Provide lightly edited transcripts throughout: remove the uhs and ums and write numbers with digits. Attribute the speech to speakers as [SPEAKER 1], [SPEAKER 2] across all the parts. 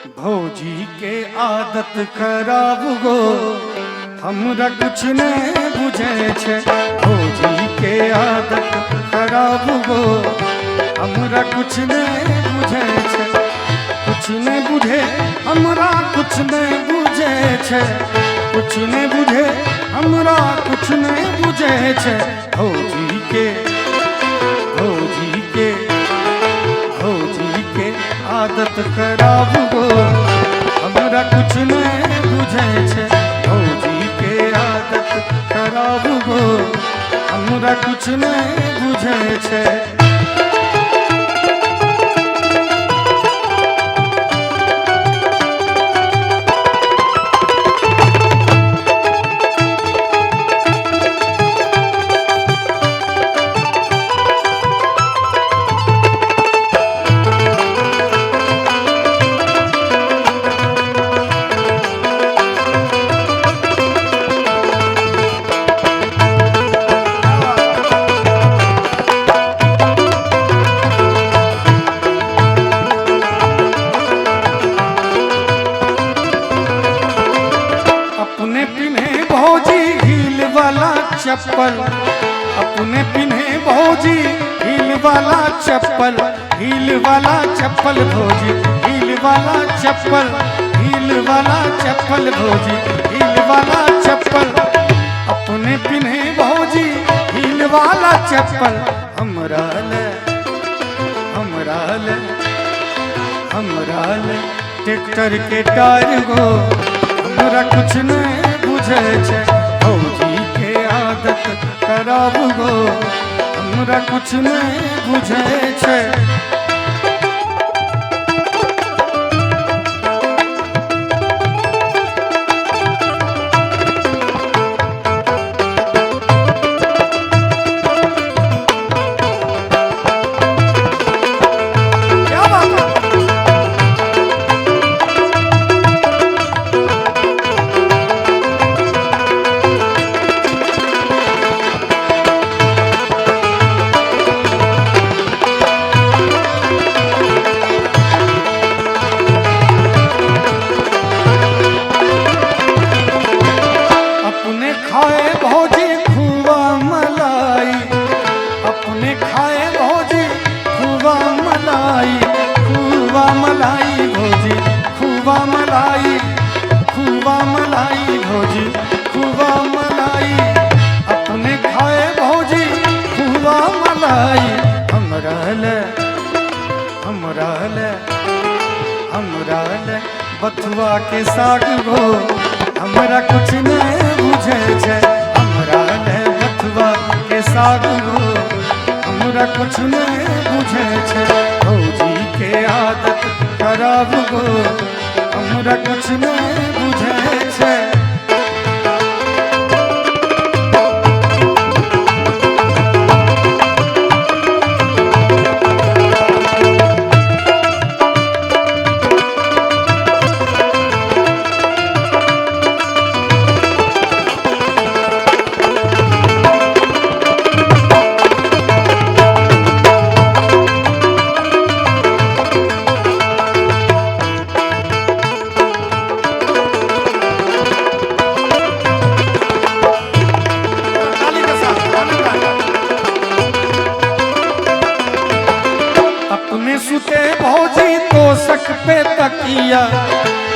[SPEAKER 1] भौजी के आदत खराब गो हमरा कुछ नहीं बुझे छे। भौजी के आदत खराब गो हमरा कुछ नहीं बुझे छे। कुछ नहीं बुझे हमरा कुछ नहीं बुझे छे। कुछ नहीं बुझे हमरा कुछ नहीं बुझे छे। भौजी के आदत खराब गो हमरा कुछ नहीं बुझे छे। भौजी के आदत खराब गो हमरा कुछ नहीं बुझे छे। चप्पल अपने पिन्हे भौजी हील वाला चप्पल। हील वाला चप्पल भौजी हील वाला चप्पल। हील वाला चप्पल भौजी हील वाला चप्पल। अपने पिन्हे भौजी हील वाला चप्पल। हमरा ले ट्रैक्टर के टायर गो हमरा कुछ नहीं बुझे छे। भौजी के आदत खराब गो हमरा कुछ नहीं बुझे छे। खूबा मलाई भौजी खूबा मलाई। अपने खाए भौजी खूबा मलाई। हमरा ले बथुआ के साग गो हमरा कुछ नहीं बुझे छे। हमरा ले बथुआ के साग गो हमरा कुछ नहीं बुझे छे। भौजी के आदत खराब गो हमरा कुछ नहीं बुझे छे। सुते भौजी तो सक पे तकिया।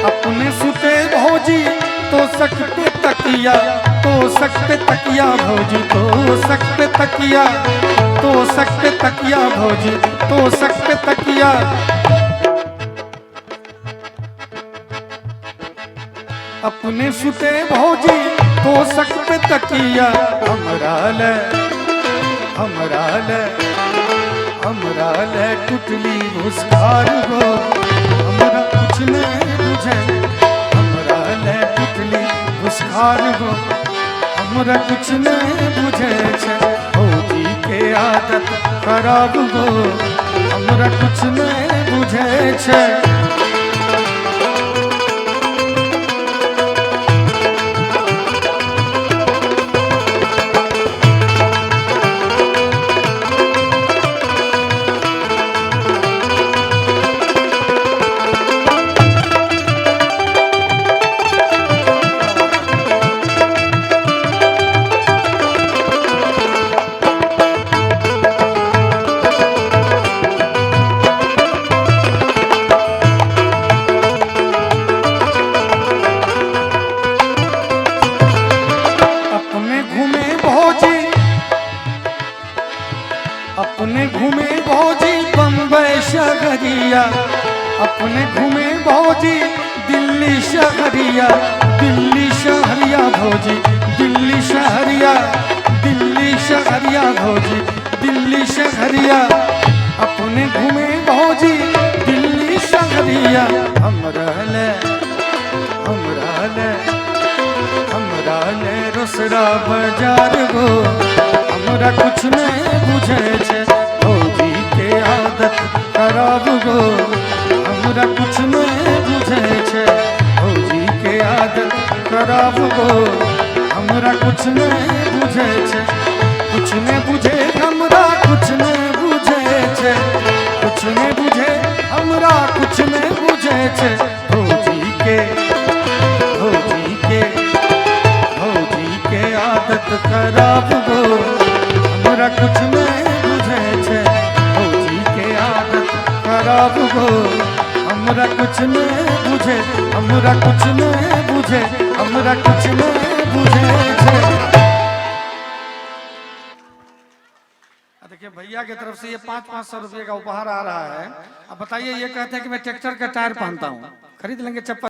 [SPEAKER 1] अपने सुते भौजी तो सक पे तकिया। तो सक पे तकिया भौजी तो सक पे तकिया। तो सक पे तकिया भौजी तो सक पे तकिया। अपने सुते भौजी तो सक पे तकिया। हमरा ले टुटली भुसखार गो हमरा कुछ नहीं बुझे। हमरा ले टुटली भुसखार गो हमरा कुछ नहीं बुझे छे। भौजी के आदत खराब गो हमरा कुछ नहीं बुझे छे। शहरिया अपने घूमे भौजी दिल्ली शहरिया, दिल्ली शहरिया भौजी दिल्ली शहरिया, दिल्ली शहरिया भौजी दिल्ली शहरिया अपने घूमे भौजी दिल्ली शहरिया। हमरा ले रोसड़ा बाजार गो हमरा कुछ नहीं बुझे छे भौजी के आदत खराब गो, हमरा कुछ नहीं बुझे छे भौजी के आदत खराब गो, हमरा कुछ नहीं बुझे छे, कुछ नहीं बुझे हमरा कुछ नहीं बुझे छे, कुछ नहीं बुझे हमरा कुछ नहीं बुझे छे भौजी के आदत खराब गो, हमरा कुछ नहीं बुझे छे भौजी के आदत खराब गो, हमरा कुछ नहीं बुझे, हमरा कुछ नहीं बुझे, हमरा कुछ नहीं बुझे छे। देखिए भैया की तरफ से ये 500-500 रुपये का उपहार आ रहा है। अब बताइए, ये कहते हैं कि मैं ट्रैक्टर का टायर पहनता हूँ, खरीद लेंगे चप्पल।